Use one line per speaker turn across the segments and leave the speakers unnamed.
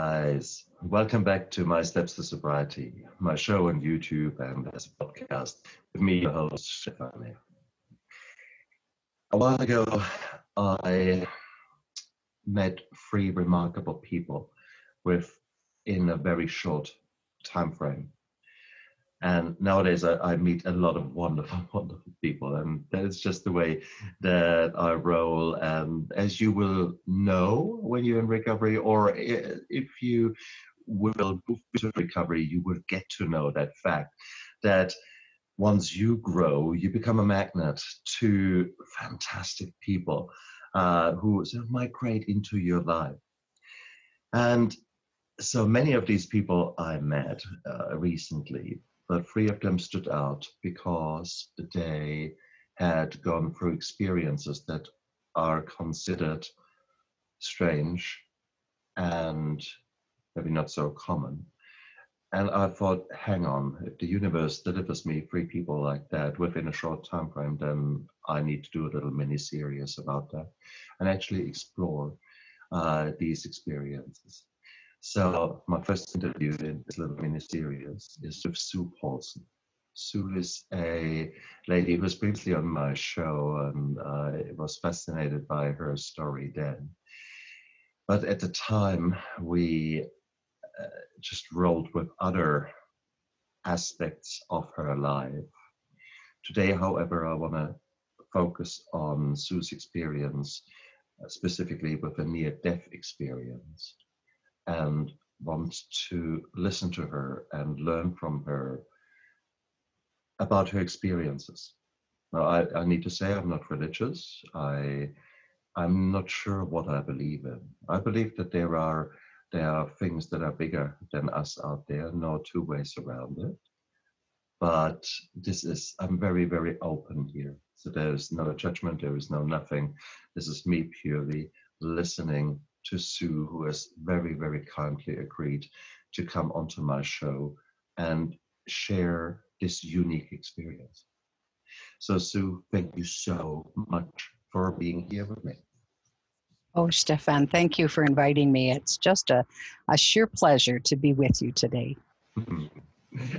guys. Welcome back to My Steps to Sobriety, my show on YouTube and as a podcast with me, your host, Stefan. A while ago, I met three remarkable people within a very short time frame. And nowadays I meet a lot of wonderful, wonderful people, and that's just the way that I roll. And as you will know when you're in recovery, or if you will move to recovery, you will get to know that fact that once you grow, you become a magnet to fantastic people who sort of migrate into your life. And so many of these people I met recently, but three of them stood out because they had gone through experiences that are considered strange and maybe not so common. And I thought, hang on, if the universe delivers me three people like that within a short time frame, then I need to do a little mini-series about that and actually explore these experiences. So my first interview in this little mini-series is with Sue Paulson. Sue is a lady who was previously on my show, and I was fascinated by her story then. But at the time, we just rolled with other aspects of her life. Today, however, I want to focus on Sue's experience, specifically with a near-death experience, and want to listen to her and learn from her about her experiences. Now, I need to say I'm not religious. I'm not sure what I believe in. I believe that there are things that are bigger than us out there, no two ways around it. But I'm very, very open here. So there's no judgment, there is no nothing. This is me purely listening to Sue, who has very, very kindly agreed to come onto my show and share this unique experience. So Sue, thank you so much for being here with me.
Oh, Stefan, thank you for inviting me. It's just a sheer pleasure to be with you today.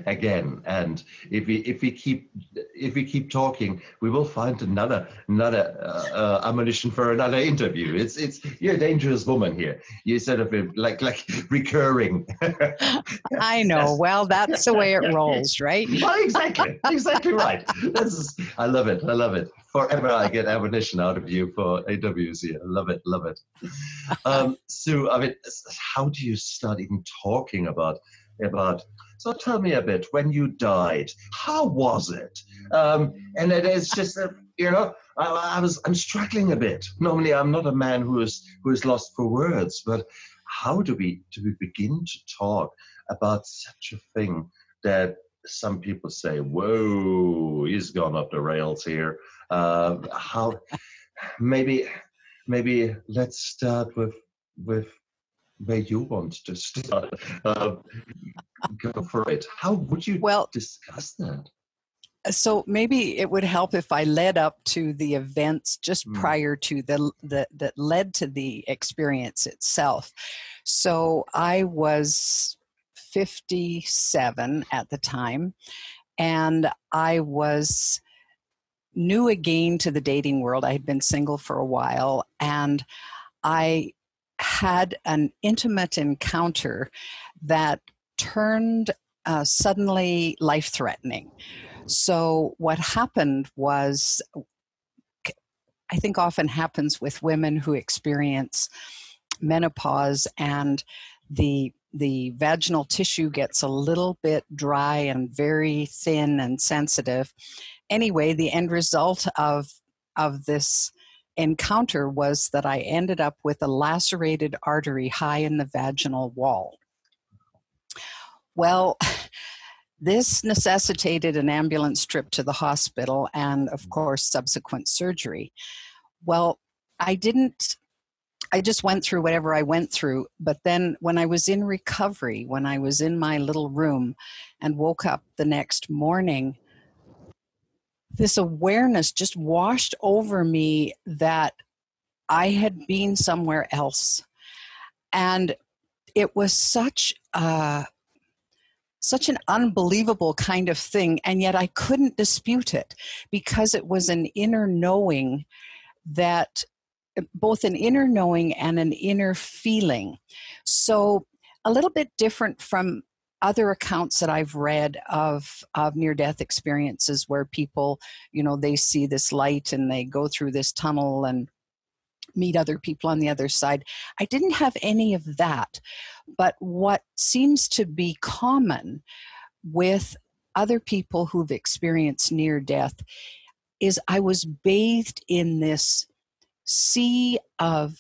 Again, and if we keep talking, we will find another ammunition for another interview. It's you're a dangerous woman here. You sort of like recurring.
I know. Well, that's the way it rolls, right?
Well, exactly right. I love it. Forever I get ammunition out of you for AWs here. I love it. Sue, I mean, how do you start even talking about? So tell me a bit, when you died, how was it? And it is just, I'm struggling a bit. Normally, I'm not a man who is lost for words, but how do we begin to talk about such a thing that some people say, whoa, he's gone off the rails here. How? Maybe let's start with where you want to start. Go for it. How would you discuss that?
So maybe it would help if I led up to the events just prior to that led to the experience itself. So I was 57 at the time, and I was new again to the dating world. I had been single for a while, and I had an intimate encounter that turned suddenly life-threatening. So what happened was, I think often happens with women who experience menopause, and the vaginal tissue gets a little bit dry and very thin and sensitive. Anyway, the end result of this encounter was that I ended up with a lacerated artery high in the vaginal wall. Well, this necessitated an ambulance trip to the hospital and, of course, subsequent surgery. Well, I just went through whatever I went through, but then when I was in recovery, when I was in my little room and woke up the next morning, this awareness just washed over me that I had been somewhere else. And it was such an unbelievable kind of thing, and yet I couldn't dispute it because it was an inner knowing, that both an inner knowing and an inner feeling. So a little bit different from other accounts that I've read of near-death experiences where people, they see this light and they go through this tunnel and meet other people on the other side. I didn't have any of that. But what seems to be common with other people who've experienced near death is I was bathed in this sea of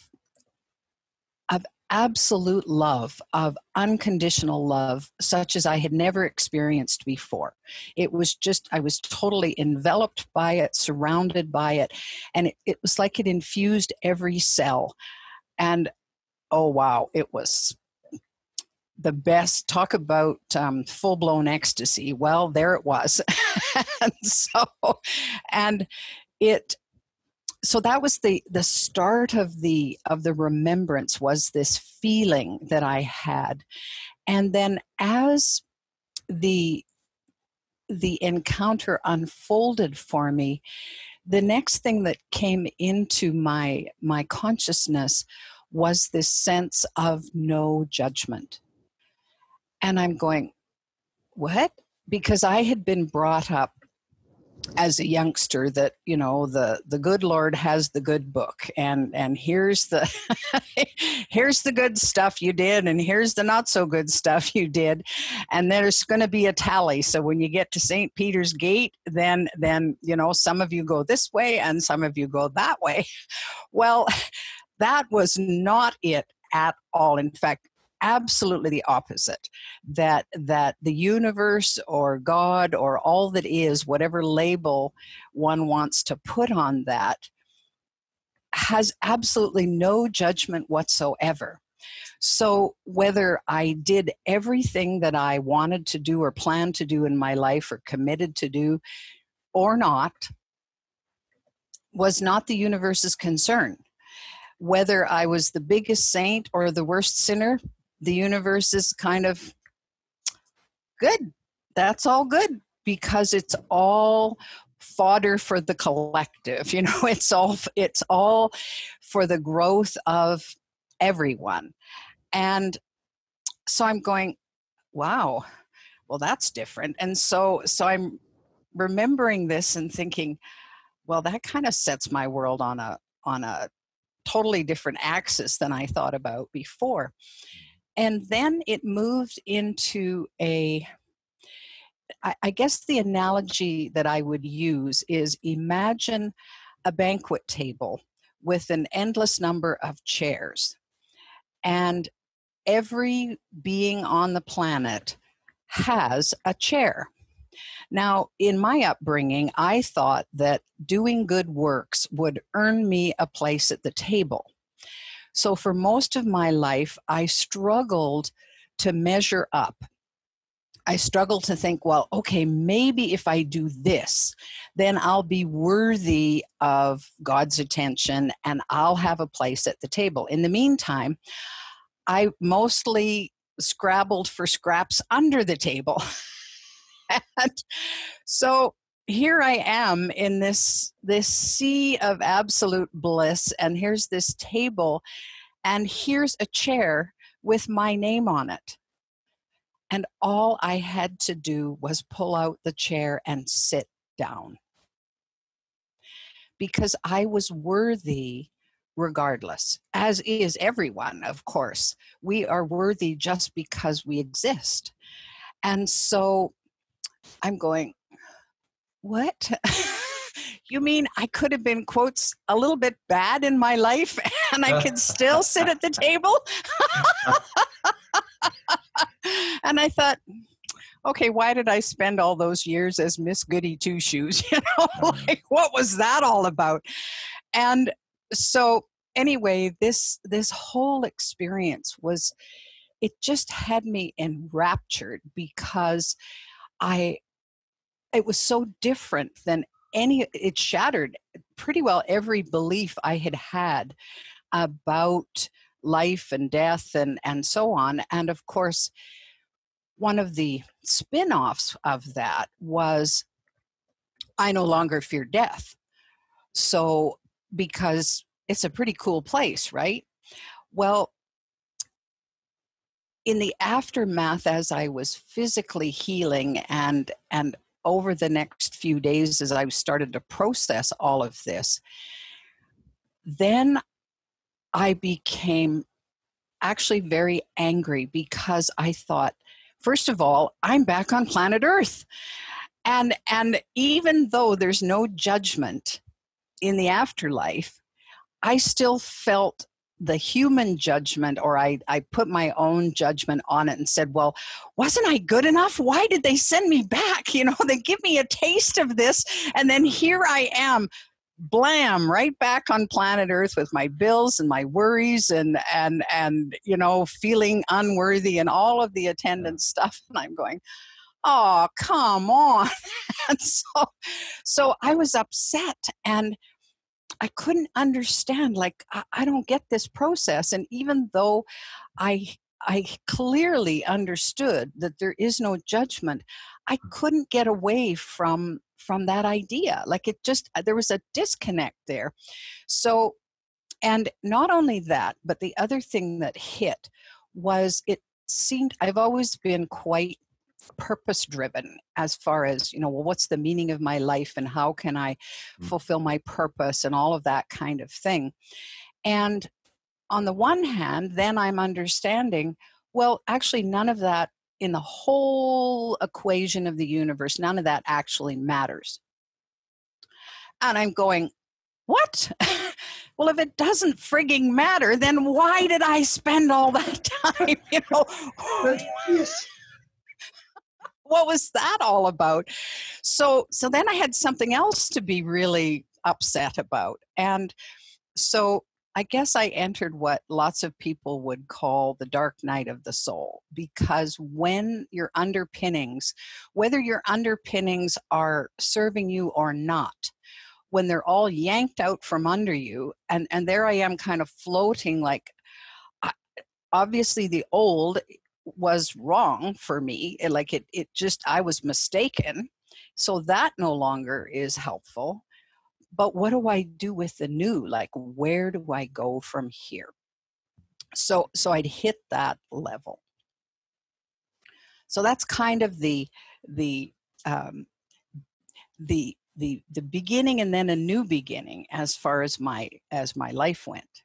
absolute love, of unconditional love, such as I had never experienced before. It was just, I was totally enveloped by it, surrounded by it, and it was like it infused every cell. And oh wow, it was the best. Talk about full-blown ecstasy. Well, there it was. So that was the start of the remembrance, was this feeling that I had. And then as the encounter unfolded for me, the next thing that came into my consciousness was this sense of no judgment. And I'm going, what? Because I had been brought up as a youngster that, the good Lord has the good book, and here's the here's the good stuff you did, and here's the not so good stuff you did, and there's going to be a tally. So when you get to St. Peter's Gate, then some of you go this way and some of you go that way. Well, that was not it at all. In fact, absolutely the opposite, that the universe or God or all that is, whatever label one wants to put on that, has absolutely no judgment whatsoever. So whether I did everything that I wanted to do or planned to do in my life or committed to do or not was not the universe's concern. Whether I was the biggest saint or the worst sinner, the universe is kind of good. That's all good, because it's all fodder for the collective. It's all for the growth of everyone. And so I'm going, wow, well, that's different. And so I'm remembering this and thinking, well, that kind of sets my world on a totally different axis than I thought about before. And then it moved into I guess the analogy that I would use is, imagine a banquet table with an endless number of chairs. And every being on the planet has a chair. Now, in my upbringing, I thought that doing good works would earn me a place at the table. So for most of my life, I struggled to measure up. I struggled to think, well, okay, maybe if I do this, then I'll be worthy of God's attention and I'll have a place at the table. In the meantime, I mostly scrabbled for scraps under the table. And so here I am in this sea of absolute bliss, and here's this table, and here's a chair with my name on it. And all I had to do was pull out the chair and sit down, because I was worthy regardless, as is everyone, of course. We are worthy just because we exist. And so I'm going, what? You mean I could have been, quotes, a little bit bad in my life and I could still sit at the table? And I thought, okay, why did I spend all those years as Miss Goody Two-Shoes? Like, what was that all about? And so anyway, this whole experience it just had me enraptured, because it was so different than it shattered pretty well every belief I had about life and death and so on. And of course, one of the spin-offs of that was I no longer fear death. So, because it's a pretty cool place, right? Well, in the aftermath, as I was physically healing and over the next few days as I started to process all of this, then I became actually very angry because I thought, first of all, I'm back on planet Earth. And even though there's no judgment in the afterlife, I still felt the human judgment, or I put my own judgment on it and said, well, wasn't I good enough? Why did they send me back? You know, they give me a taste of this, and then here I am, blam, right back on planet Earth with my bills and my worries and you know, feeling unworthy and all of the attendant stuff. And I'm going, oh, come on. And so I was upset, and I couldn't understand, like, I don't get this process. And even though I clearly understood that there is no judgment, I couldn't get away from that idea. Like, it just, there was a disconnect there. So, and not only that, but the other thing that hit was, it seemed, I've always been quite purpose driven as far as, you know, well, what's the meaning of my life and how can I fulfill my purpose and all of that kind of thing. And on the one hand, then I'm understanding, well, actually none of that in the whole equation of the universe, none of that actually matters. And I'm going, what? Well, if it doesn't frigging matter, then why did I spend all that time, you know?
Yes.
What was that all about? So then I had something else to be really upset about. And so I guess I entered what lots of people would call the dark night of the soul, because when your underpinnings, whether your underpinnings are serving you or not, when they're all yanked out from under you, and there I am kind of floating, like, obviously the old was wrong for me. It just, I was mistaken. So that no longer is helpful. But what do I do with the new? Like, where do I go from here? So I'd hit that level. So that's kind of the beginning, and then a new beginning as far as my life went.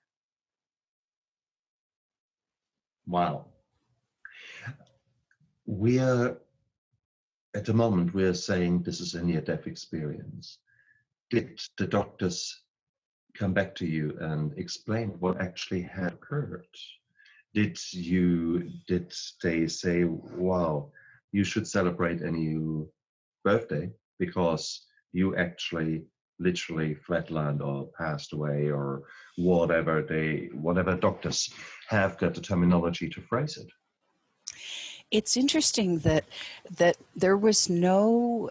Wow. At the moment, we're saying this is a near-death experience. Did the doctors come back to you and explain what actually had occurred? Did they say, wow, you should celebrate a new birthday because you actually literally flatlined or passed away, or whatever doctors have got the terminology to phrase it?
It's interesting that there was no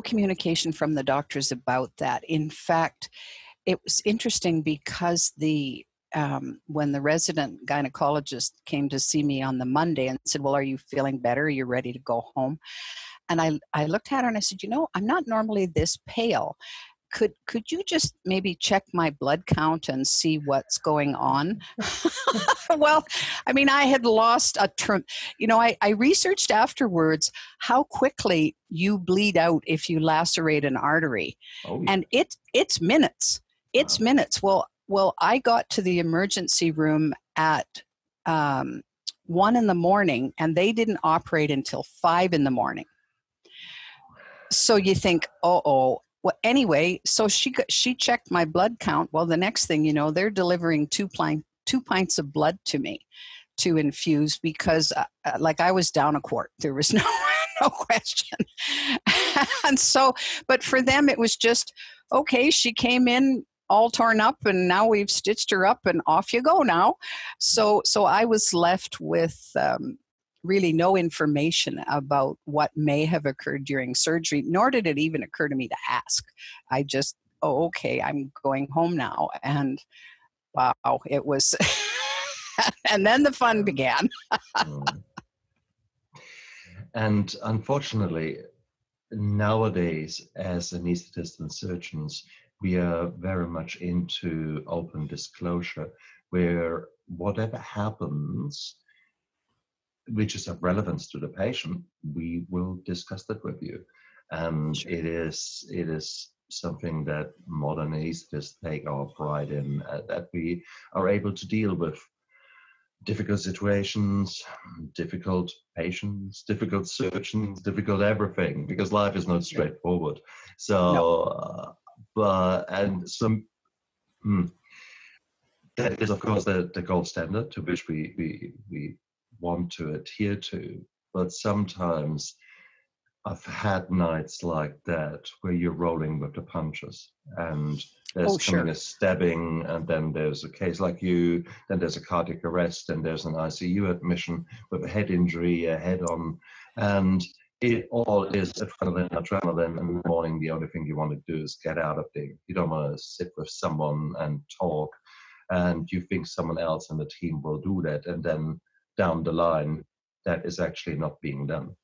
communication from the doctors about that. In fact, it was interesting because when the resident gynecologist came to see me on the Monday and said, well, are you feeling better? Are you ready to go home? And I looked at her and I said, you know, I'm not normally this pale. Could you just maybe check my blood count and see what's going on? Well, I mean, I had lost you know, I researched afterwards how quickly you bleed out if you lacerate an artery. Oh, yeah. And it's minutes. It's wow. Minutes. Well, I got to the emergency room at 1 a.m, and they didn't operate until 5 a.m. So you think, uh-oh. Well, anyway, so she checked my blood count. Well, the next thing you know, they're delivering two pints of blood to me to infuse, because like, I was down a quart. There was no question. And so, but for them, it was just, okay, she came in all torn up and now we've stitched her up and off you go now. So I was left with really no information about what may have occurred during surgery, nor did it even occur to me to ask. I just, oh, okay, I'm going home now. And wow, it was, and then the fun began.
Mm. And unfortunately, nowadays, as anesthetists and surgeons, we are very much into open disclosure, where whatever happens, which is of relevance to the patient, we will discuss that with you. And
Sure.
it is something that modern anesthetists take our pride in, that we are able to deal with difficult situations, difficult patients, difficult surgeons, difficult everything, because life is not
Sure.
straightforward.
No.
So, that is, of course, the gold standard to which we want to adhere to. But sometimes I've had nights like that where you're rolling with the punches, and there's
Oh,
coming
sure.
a stabbing, and then there's a case like you, then there's a cardiac arrest, and there's an ICU admission with a head injury, a head on, and it all is adrenaline, and in the morning the only thing you want to do is get out of there. You don't want to sit with someone and talk, and you think someone else in the team will do that, and then down the line, that is actually not being done.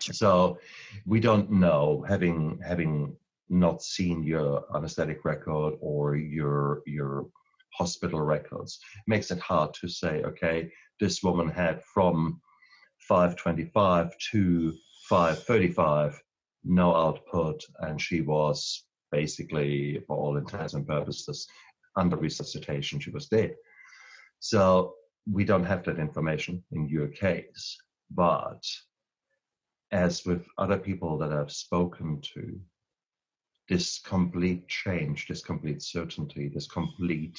Sure.
So we don't know, having not seen your anesthetic record or your hospital records, makes it hard to say, okay, this woman had from 5:25 to 5:35 no output, and she was basically, for all intents and purposes, under resuscitation. She was dead. So we don't have that information in your case, but as with other people that I've spoken to, this complete change, this complete certainty, this complete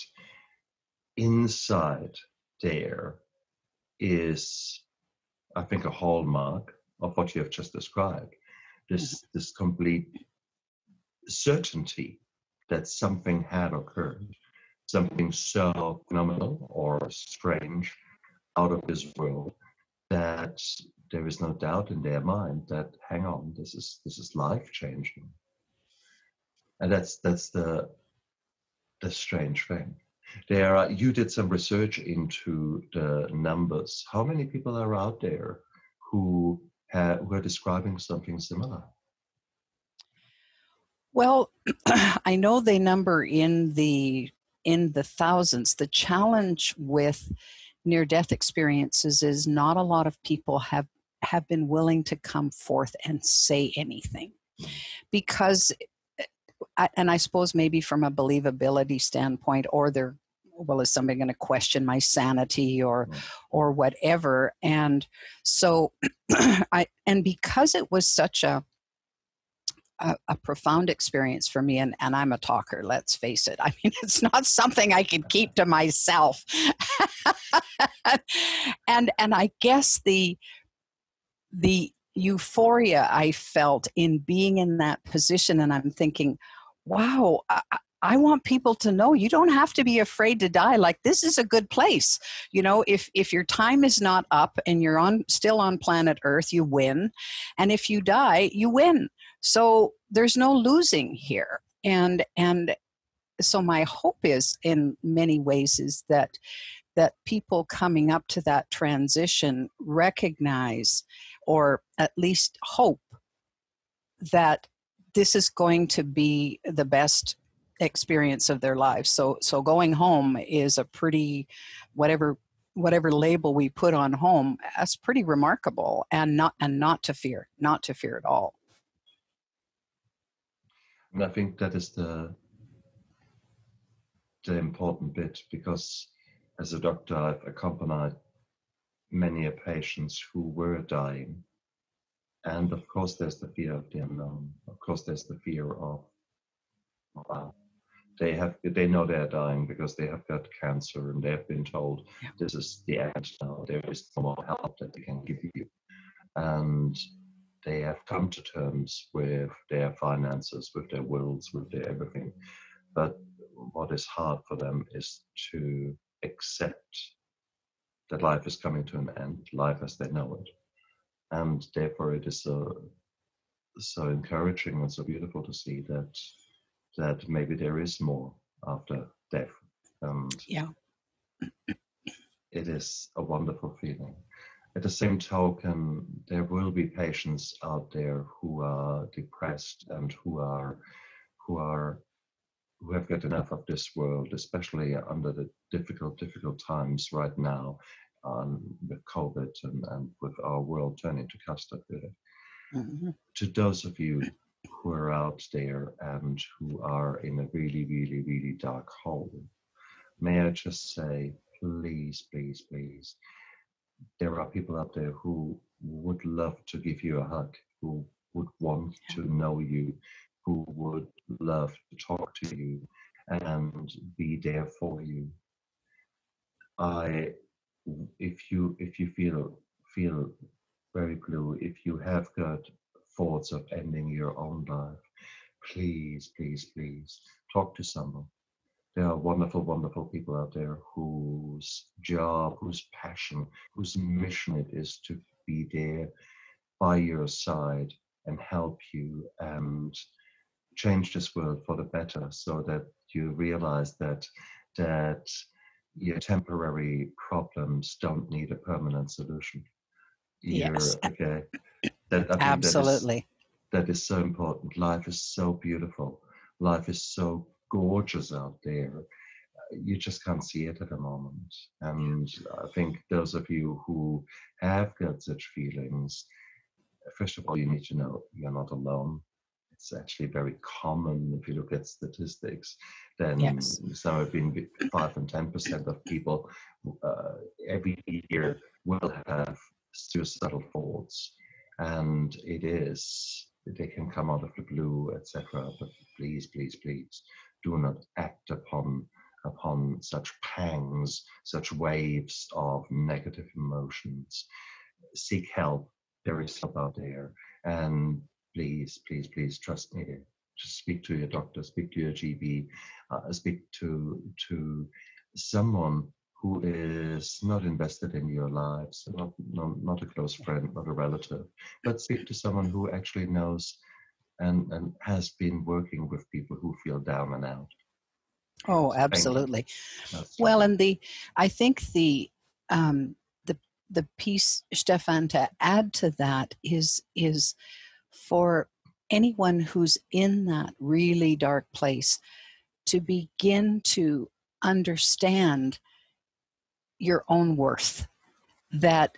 insight there is, I think, a hallmark of what you have just described. This complete certainty that something had occurred, something so phenomenal or strange, out of this world, that there is no doubt in their mind that, hang on, this is life changing. And that's the strange thing. You did some research into the numbers. How many people are out there who are describing something similar?
Well, I know they number in the thousands. The challenge with near-death experiences is not a lot of people have been willing to come forth and say anything, because, and I suppose maybe from a believability standpoint, or they're, well, is somebody going to question my sanity or whatever? And so and because it was such a profound experience for me, and I'm a talker, let's face it. I mean, it's not something I can keep to myself. and I guess the euphoria I felt in being in that position, and I'm thinking, wow, I want people to know you don't have to be afraid to die. Like, this is a good place. You know, if your time is not up and you're still on planet Earth, you win. And if you die, you win. So there's no losing here. And so my hope is, in many ways, is that people coming up to that transition recognize, or at least hope, that this is going to be the best experience of their lives. So going home is a pretty, whatever label we put on home, that's pretty remarkable, and not to fear at all.
And I think that is the important bit, because as a doctor, I've accompanied many patients who were dying. And of course, there's the fear of the unknown. Of course, there's the fear of, wow, they know they're dying because they have got cancer, and they have been told, this is the end now. There is no more help that they can give you. And they have come to terms with their finances, with their wills, with their everything. But what is hard for them is to accept that life is coming to an end, life as they know it. And therefore it is so encouraging and so beautiful to see that maybe there is more after death. And
Yeah.
it is a wonderful feeling. At the same token, there will be patients out there who are depressed and who have got enough of this world, especially under the difficult times right now, with COVID and with our world turning to custard.
Mm-hmm.
To those of you who are out there and who are in a really, really, really dark hole, may I just say, please, please, please, there are people out there who would love to give you a hug, who would want to know you, who would love to talk to you and be there for you. If you feel very blue, if you have got thoughts of ending your own life, please, please, please talk to someone. There are wonderful, wonderful people out there whose job, whose passion, whose mission it is to be there by your side and help you and change this world for the better, so that you realize that your temporary problems don't need a permanent solution.
Yes,
Okay. That, I think
absolutely.
that is so important. Life is so beautiful. Life is so gorgeous out there. You just can't see it at the moment. And I think those of you who have got such feelings, first of all, you need to know you're not alone. It's actually very common. If you look at statistics, then
Yes.
somewhere between 5 and 10% of people every year will have suicidal thoughts, and they can come out of the blue, etc. But please, please, please, do not act upon such pangs, such waves of negative emotions. Seek help. There is help out there, and please, please, please trust me. Just speak to your doctor, speak to your GP, speak to someone who is not invested in your lives, not a close friend, not a relative, but speak to someone who actually knows and has been working with people who feel down and out.
Oh,
Thank you.
absolutely.
That's
Well, and I think um, the piece, Stefan, to add to that is for anyone who's in that really dark place to begin to understand your own worth. That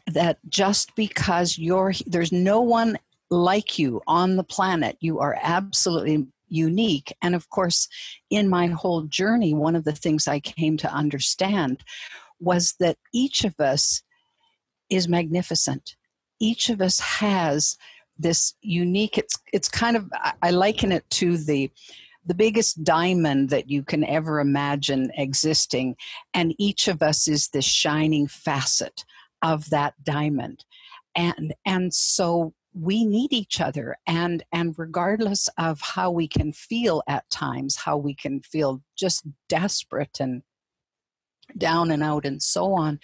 just because there's no one like you on the planet, you are absolutely unique. And of course, in my whole journey, one of the things I came to understand was that each of us is magnificent. Each of us has this unique, it's kind of, I liken it to the biggest diamond that you can ever imagine existing, and each of us is this shining facet of that diamond. And so we need each other, and regardless of how we can feel at times, how we can feel just desperate and down and out and so on,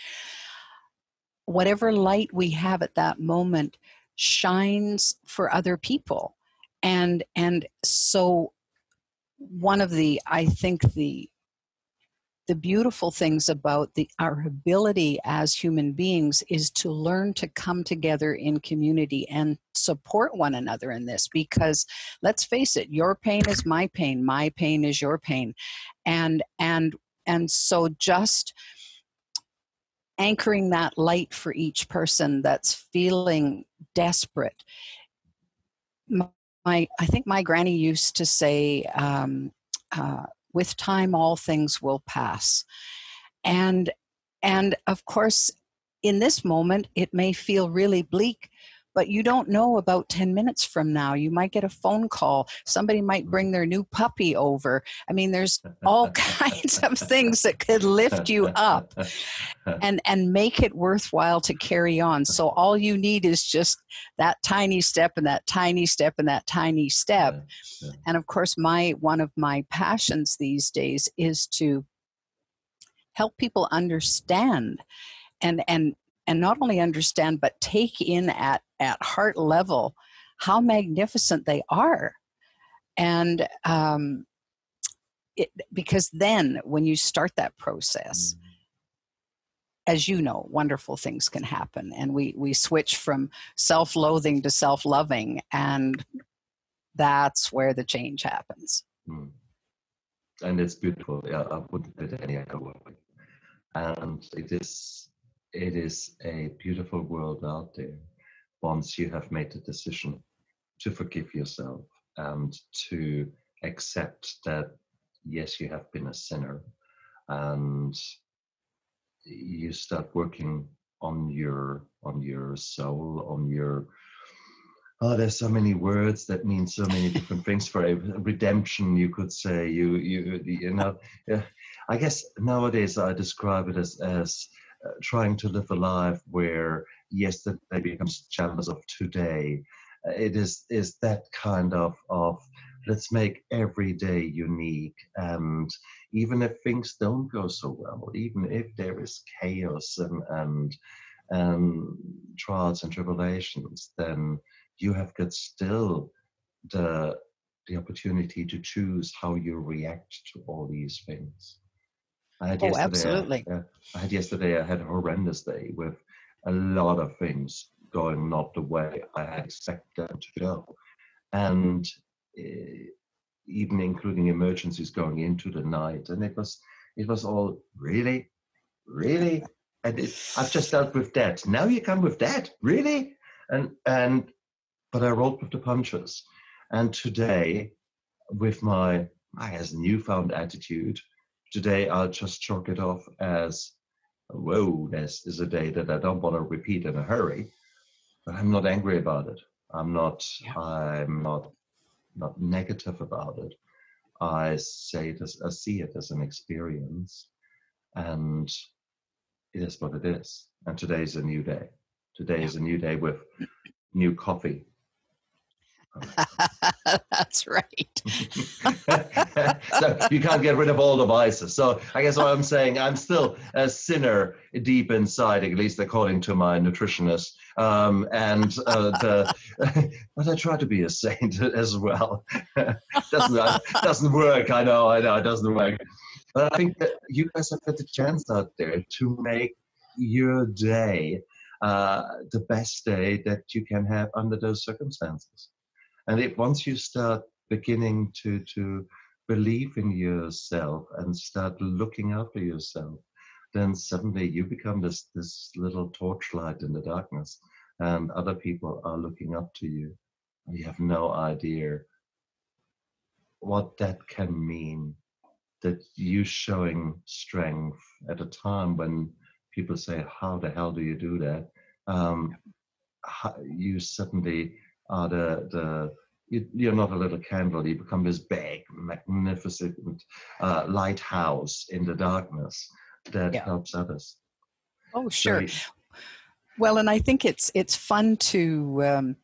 whatever light we have at that moment shines for other people. And so one of the, I think the beautiful things about our ability as human beings is to learn to come together in community and support one another in this, because let's face it, your pain is my pain is your pain. And so just anchoring that light for each person that's feeling desperate. I think my granny used to say, with time, all things will pass. And of course, in this moment, it may feel really bleak, but you don't know about 10 minutes from now. You might get a phone call. Somebody might bring their new puppy over. I mean, there's all kinds of things that could lift you up and make it worthwhile to carry on. So all you need is just that tiny step and that tiny step and that tiny step. Yeah. And of course, one of my passions these days is to help people understand and not only understand, but take in at heart level how magnificent they are. And because then when you start that process, as you know, wonderful things can happen. And we switch from self-loathing to self-loving, and that's where the change happens.
And it's beautiful. Yeah, I wouldn't put it any other way. And it is a beautiful world out there once you have made the decision to forgive yourself and to accept that, yes, you have been a sinner, and you start working on your soul, on your, there's so many words that mean so many different things. For a redemption, you could say, you know, I guess nowadays I describe it as trying to live a life where yesterday becomes challenge of today. It is that kind of let's make every day unique. And even if things don't go so well, even if there is chaos and trials and tribulations, then you have got still the opportunity to choose how you react to all these things. I had
Absolutely.
I had a horrendous day with a lot of things going not the way I had expected them to go. And even including emergencies going into the night. And it was all really? And I've just dealt with that. Now you come with that? Really? But I rolled with the punches. And today, with my, I guess, newfound attitude, today I'll just chalk it off as, whoa, this is a day that I don't want to repeat in a hurry, but I'm not angry about it. I'm not negative about it. I see it as an experience, and it is what it is. And today is a new day. Today is a new day with new coffee.
That's right.
So you can't get rid of all the vices. So I guess what I'm saying, I'm still a sinner deep inside, at least according to my nutritionist. But I try to be a saint as well. Doesn't work. I know it doesn't work. But I think that you guys have got the chance out there to make your day the best day that you can have under those circumstances. And once you start beginning to believe in yourself and start looking after yourself, then suddenly you become this little torchlight in the darkness, and other people are looking up to you. And you have no idea what that can mean, that you showing strength at a time when people say, how the hell do you do that? You suddenly are you're not a little candle, you become this big, magnificent lighthouse in the darkness that helps others.
Oh, sure. Well, and I think it's fun to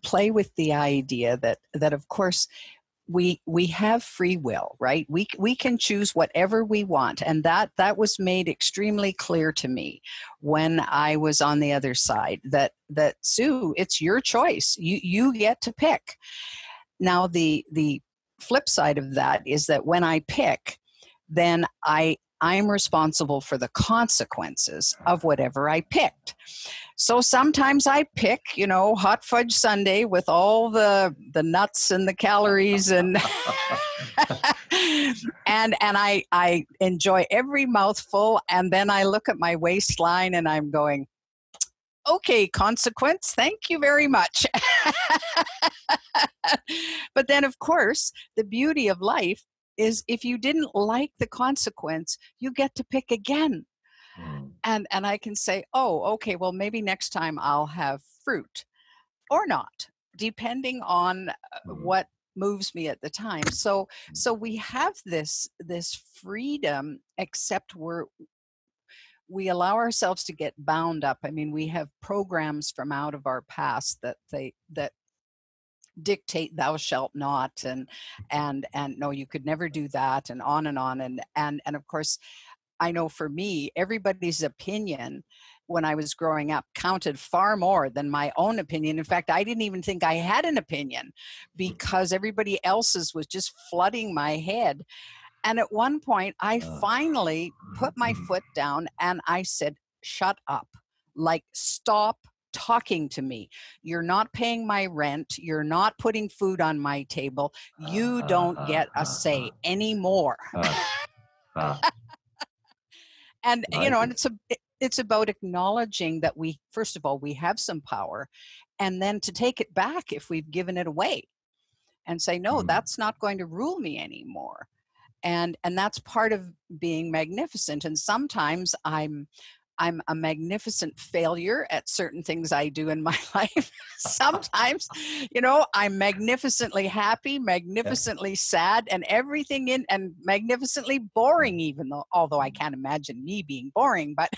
play with the idea that of course we have free will, right? We can choose whatever we want, and that was made extremely clear to me when I was on the other side. That Sue, it's your choice. You get to pick. Now the flip side of that is that when I pick, then I'm responsible for the consequences of whatever I picked. So sometimes I pick, hot fudge sundae with all the nuts and the calories and and I enjoy every mouthful, and then I look at my waistline and I'm going, okay, consequence, thank you very much. But then, of course, the beauty of life is if you didn't like the consequence, you get to pick again. And I can say, oh, okay, well, maybe next time I'll have fruit or not, depending on what moves me at the time. So we have this freedom, except we allow ourselves to get bound up. I mean, we have programs from out of our past that dictate thou shalt not, and no, you could never do that, and on and on. And of course, I know for me, everybody's opinion when I was growing up counted far more than my own opinion. In fact, I didn't even think I had an opinion because everybody else's was just flooding my head. And at one point, I finally put my foot down and I said, shut up. Like, stop talking to me. You're not paying my rent. You're not putting food on my table. You don't get a say anymore. And, you know, and it's about acknowledging that we, first of all, we have some power, and then to take it back if we've given it away and say, no, that's not going to rule me anymore. And that's part of being magnificent. And sometimes I'm a magnificent failure at certain things I do in my life. Sometimes, you know, I'm magnificently happy, magnificently sad, and everything and magnificently boring, even though, although I can't imagine me being boring, but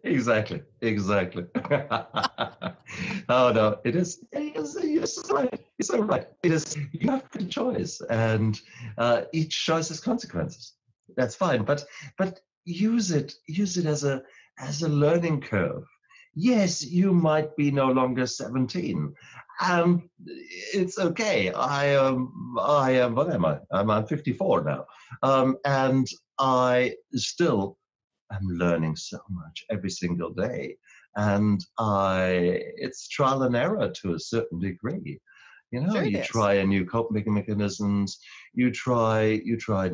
Exactly. Oh no, you're so right. You're so right. It is, you have a choice, and each choice has consequences. That's fine, but use it as a learning curve. Yes, you might be no longer 17, and it's okay. I am what am I? I'm 54 now, and I still I'm learning so much every single day, and it's trial and error to a certain degree. You know,
sure it
you
is.
try a new coping mechanisms, you try a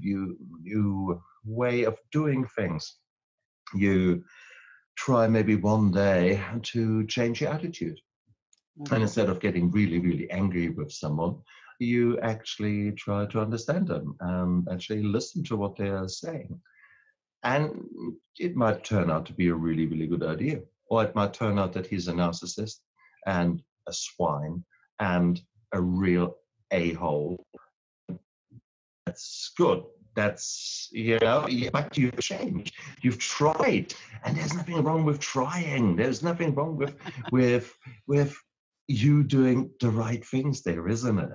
new way of doing things. You try maybe one day to change your attitude, and instead of getting really, really angry with someone, you actually try to understand them and actually listen to what they are saying. And it might turn out to be a really, really good idea. Or it might turn out that he's a narcissist and a swine and a real a-hole. That's good. That's, you know, but you've changed. You've tried. And there's nothing wrong with trying. There's nothing wrong with you doing the right things there, isn't it?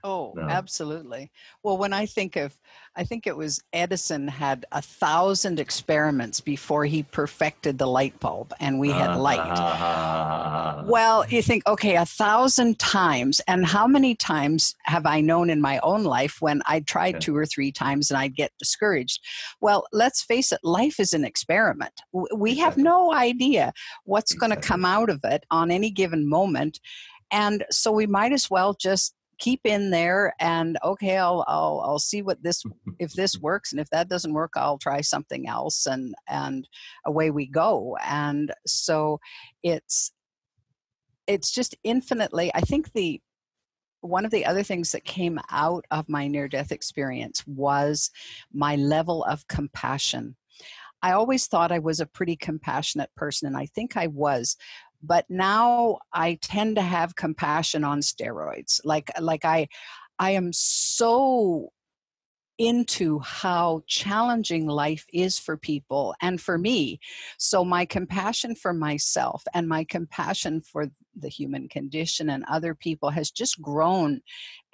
Oh,
No.
absolutely. Well, when I think it was Edison had 1,000 experiments before he perfected the light bulb and we had light. Well, you think, okay, 1,000 times. And how many times have I known in my own life when I tried 2 or 3 times and I'd get discouraged? Well, let's face it, life is an experiment. We have no idea what's going to come out of it on any given moment. And so we might as well just keep in there and okay, I'll see if this works, and if that doesn't work, I'll try something else, and away we go. And so it's just infinitely, I think one of the other things that came out of my near-death experience was my level of compassion. I always thought I was a pretty compassionate person, and I think I was. But now I tend to have compassion on steroids. Like I am so into how challenging life is for people and for me. So my compassion for myself and my compassion for the human condition and other people has just grown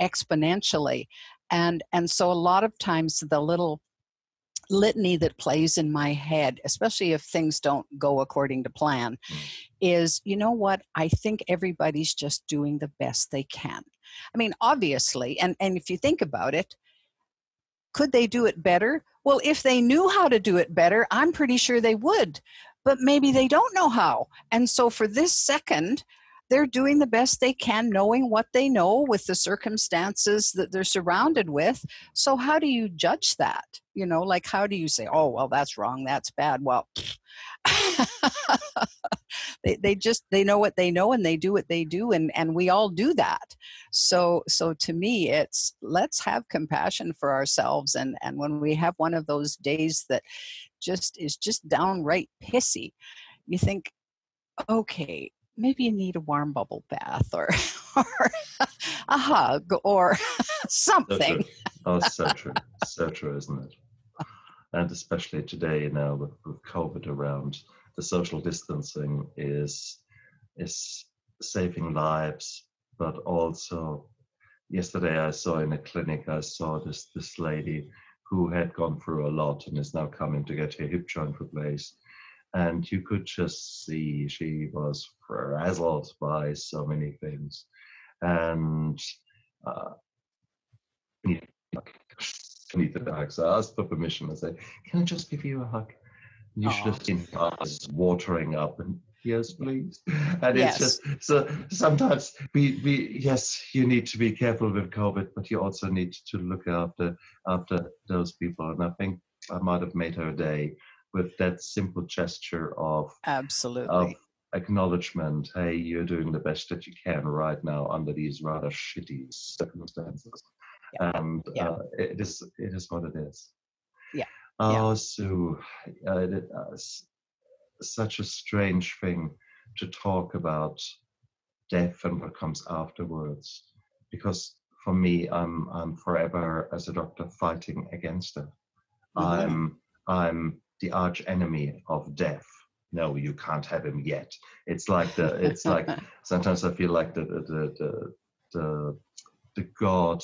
exponentially. And so a lot of times the little litany that plays in my head, especially if things don't go according to plan, is, you know what, I think everybody's just doing the best they can. I mean, obviously, and if you think about it, could they do it better? Well, if they knew how to do it better, I'm pretty sure they would, but maybe they don't know how. And so for this second, they're doing the best they can, knowing what they know with the circumstances that they're surrounded with. So how do you judge that? You know, like, how do you say, oh, well, that's wrong, that's bad? Well, they know what they know and they do what they do, and we all do that. So to me, it's, let's have compassion for ourselves, and when we have one of those days that is just downright pissy, you think, okay, maybe you need a warm bubble bath or a hug or something.
So true, isn't it? And especially today, you know, with COVID around, the social distancing is saving lives. But also, yesterday I saw in a clinic, I saw this lady who had gone through a lot and is now coming to get her hip joint replaced. And you could just see she was frazzled by so many things. And Beneath the dark. So I asked for permission. I said, "Can I just give you a hug?" You should
Oh,
have seen my eyes watering up, and yes, please. And it's
yes.
just so sometimes yes, you need to be careful with COVID, but you also need to look after those people. And I think I might have made her day with that simple gesture of
Absolutely.
acknowledgement. Hey, you're doing the best that you can right now under these rather shitty circumstances,
Yeah.
and
Yeah.
it is what it is.
Yeah. Yeah.
Oh, Sue, such a strange thing to talk about death and what comes afterwards, because for me, I'm forever as a doctor fighting against it.
Mm-hmm.
I'm the arch enemy of death. No, you can't have him yet. It's like sometimes I feel like the god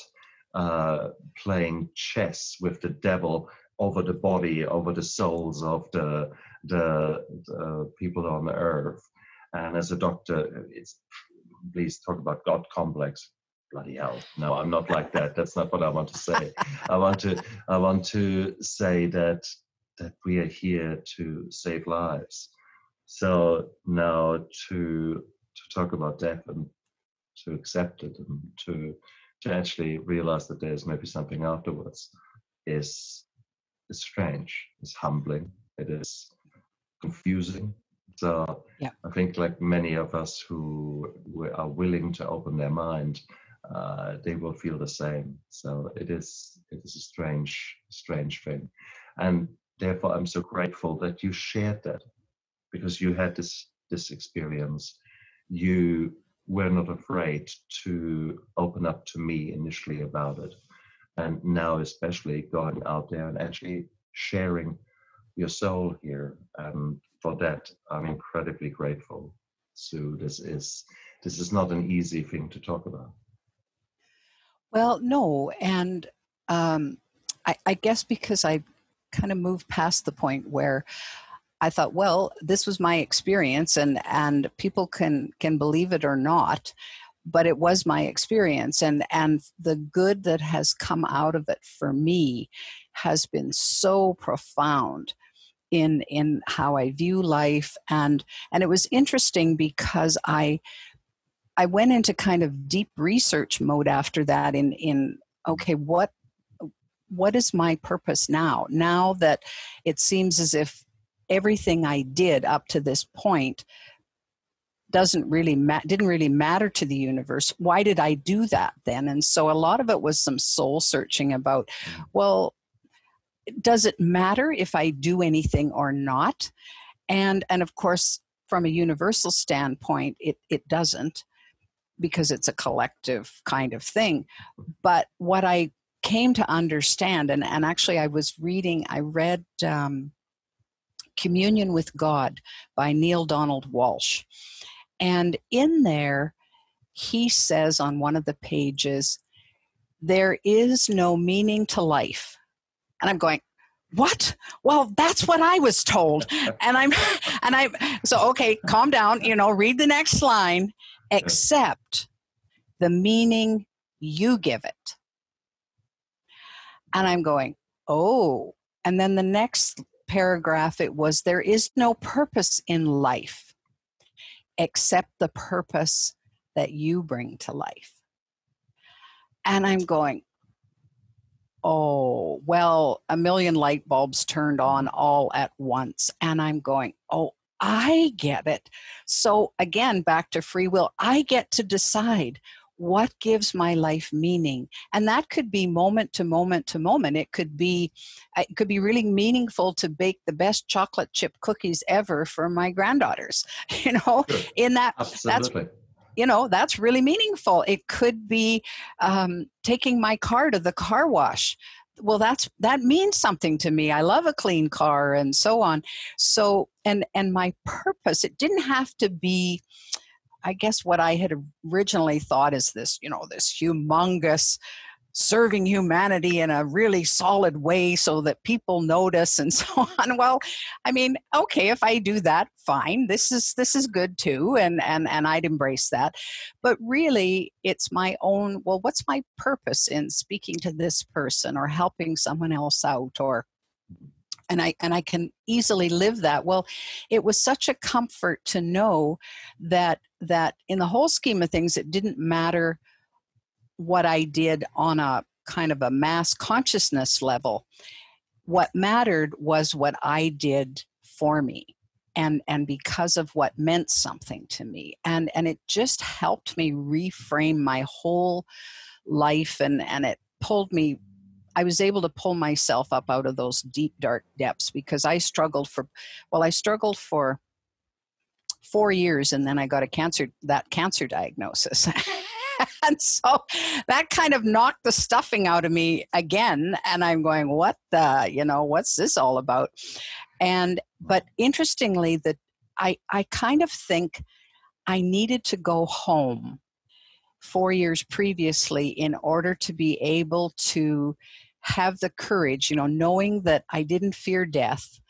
playing chess with the devil over the body, over the souls of the people on earth. And as a doctor, it's, please talk about God complex. Bloody hell! No, I'm not like that. That's not what I want to say. I want to say that we are here to save lives. So now to talk about death and to accept it and to actually realize that there's maybe something afterwards is strange. It's humbling. It is confusing. So
Yeah.
I think like many of us who are willing to open their mind, they will feel the same. So it is a strange thing, and therefore I'm so grateful that you shared that, because you had this experience. You were not afraid to open up to me initially about it, and now especially going out there and actually sharing your soul here. And for that, I'm incredibly grateful. So this is not an easy thing to talk about.
Well, no. And I guess because I kind of moved past the point where I thought, well, this was my experience, and people can believe it or not, but it was my experience, and the good that has come out of it for me has been so profound in how I view life. And it was interesting because I went into kind of deep research mode after that in okay, what is my purpose now that it seems as if everything I did up to this point didn't really matter to the universe. Why did I do that then? And so a lot of it was some soul searching about, well, does it matter if I do anything or not? And of course, from a universal standpoint, it doesn't, because it's a collective kind of thing. But what I came to understand, and actually I read Communion with God by Neil Donald Walsh. And in there, he says on one of the pages, there is no meaning to life. And I'm going, what? Well, that's what I was told. And I'm so, okay, calm down, read the next line, except the meaning you give it. And I'm going, oh. And then the next paragraph, it was, there is no purpose in life except the purpose that you bring to life. And I'm going, oh, well, a million light bulbs turned on all at once. And I'm going, oh, I get it. So again, back to free will, I get to decide what gives my life meaning. And that could be moment to moment to moment. It could be really meaningful to bake the best chocolate chip cookies ever for my granddaughters.
Sure.
In that,
Absolutely.
that's really meaningful. It could be taking my car to the car wash. Well, that means something to me. I love a clean car and so on. So, and my purpose, it didn't have to be, I guess, what I had originally thought is this, this humongous serving humanity in a really solid way so that people notice and so on. Well, I mean, okay, if I do that, fine. This is good too, and I'd embrace that. But really, it's my own, well, what's my purpose in speaking to this person or helping someone else out, or and I can easily live that. Well, it was such a comfort to know that in the whole scheme of things, it didn't matter what I did on a kind of a mass consciousness level. What mattered was what I did for me, and because of what meant something to me, and it just helped me reframe my whole life, and it pulled me. I was able to pull myself up out of those deep, dark depths, because I struggled for 4 years, and then I got that cancer diagnosis. And so that kind of knocked the stuffing out of me again. And I'm going, what's this all about? But interestingly, that I kind of think I needed to go home 4 years previously in order to be able to have the courage, knowing that I didn't fear death,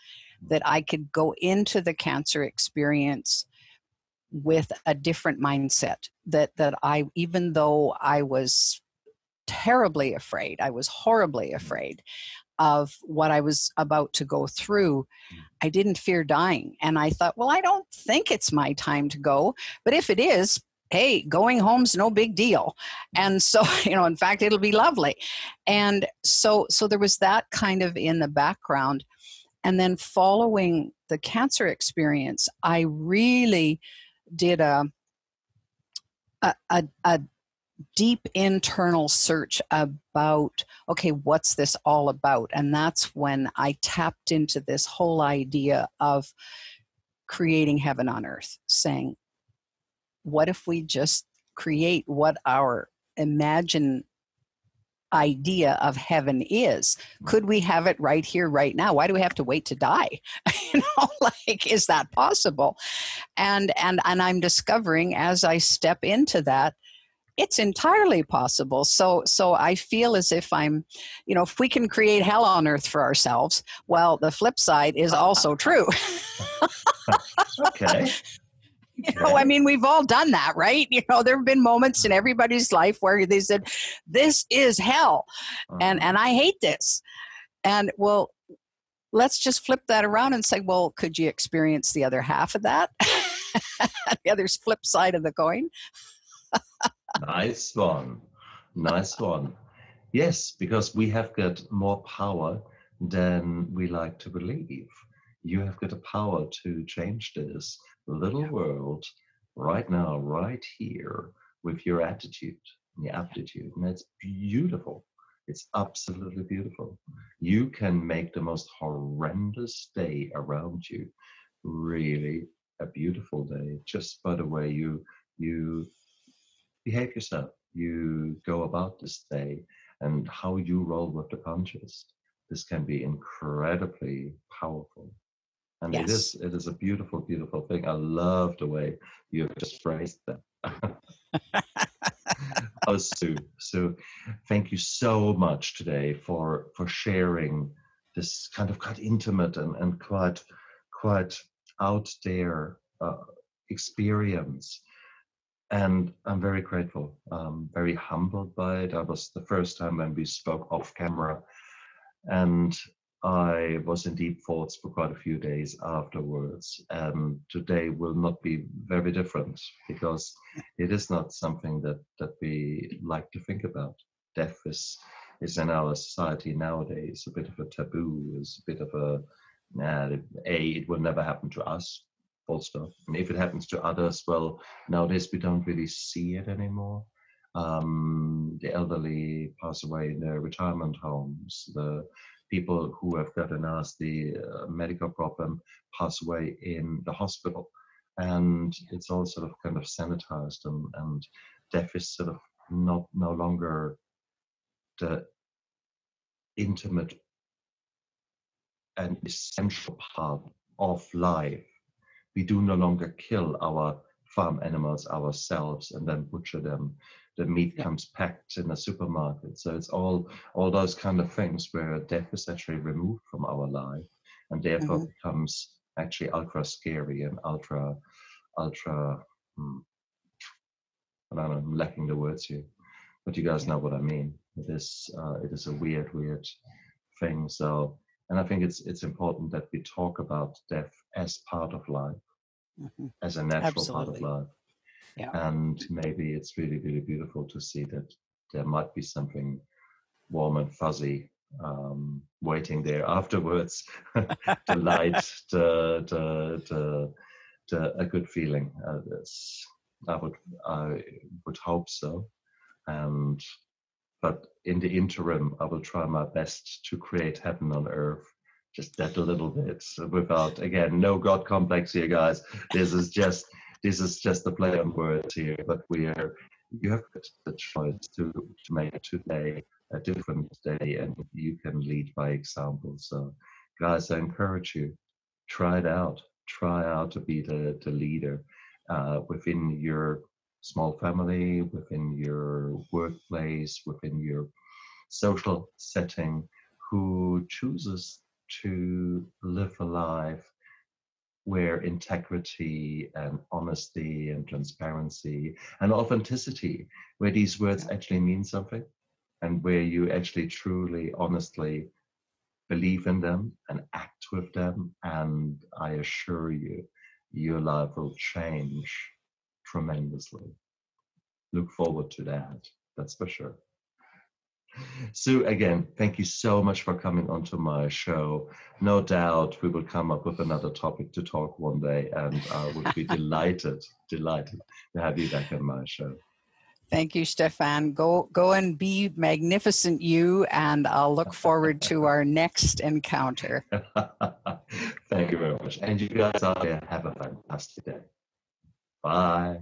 that I could go into the cancer experience with a different mindset, that I, even though I was terribly afraid, I was horribly afraid of what I was about to go through, I didn't fear dying. And I thought, well, I don't think it's my time to go, but if it is, hey, going home's no big deal. And so, in fact, it'll be lovely. And so there was that kind of in the background. And then following the cancer experience, I really did a deep internal search about, okay, what's this all about? And that's when I tapped into this whole idea of creating heaven on earth, saying, what if we just create what our imagined idea of heaven is? Could we have it right here, right now? Why do we have to wait to die? Is that possible? And I'm discovering as I step into that, it's entirely possible. So I feel as if I'm, if we can create hell on earth for ourselves, well, the flip side is also true.
Okay.
I mean, we've all done that, right? There have been moments in everybody's life where they said, this is hell, and I hate this. And well, let's just flip that around and say, well, could you experience the other half of that? The other flip side of the coin.
Nice one. Nice one. Yes, because we have got more power than we like to believe. You have got the power to change this little world right now, right here, with your attitude and your aptitude. And it's beautiful. It's absolutely beautiful. You can make the most horrendous day around you really a beautiful day just by the way you behave yourself, you go about this day, and how you roll with the punches. This can be incredibly powerful. And
Yes.
it is a beautiful, beautiful thing. I love the way you have just phrased that. Oh, Sue, thank you so much today for sharing this kind of quite intimate and quite out there experience. And I'm very grateful, very humbled by it. That was the first time when we spoke off camera, and I was in deep thoughts for quite a few days afterwards. And today will not be very different, because it is not something that we like to think about. Death is in our society nowadays a bit of a taboo, is a bit of it will never happen to us, full stop. And if it happens to others, well, nowadays we don't really see it anymore. The elderly pass away in their retirement homes. The people who have got a nasty medical problem pass away in the hospital. And it's all sort of kind of sanitized, and death is sort of no longer the intimate and essential part of life. We do no longer kill our farm animals ourselves and then butcher them. The meat
Yeah.
comes packed in a supermarket. So it's all those kind of things where death is actually removed from our life and therefore becomes actually ultra scary and ultra, I don't know, I'm lacking the words here, but you guys know what I mean. It is a weird thing. So, and I think it's important that we talk about death as part of life, as a natural part of
Absolutely.
life.
Yeah.
And maybe it's really, really beautiful to see that there might be something warm and fuzzy waiting there afterwards. The light, a good feeling. I would hope so. And but in the interim, I will try my best to create heaven on earth, just that a little bit, without, again, no God complex here, guys. This is just a play on words here. But you have the choice to make today a different day, and you can lead by example. So, guys, I encourage you, try it out. Try out to be the leader within your small family, within your workplace, within your social setting, who chooses to live a life where integrity and honesty and transparency and authenticity, where these words actually mean something, and where you actually truly, honestly believe in them and act with them. And I assure you, your life will change tremendously. Look forward to that. That's for sure. Sue, again, thank you so much for coming onto my show. No doubt we will come up with another topic to talk one day, and I would be delighted to have you back on my show.
Thank you, Stefan. Go and be magnificent, you, and I'll look forward to our next encounter.
Thank you very much. And you guys out there, have a fantastic day. Bye.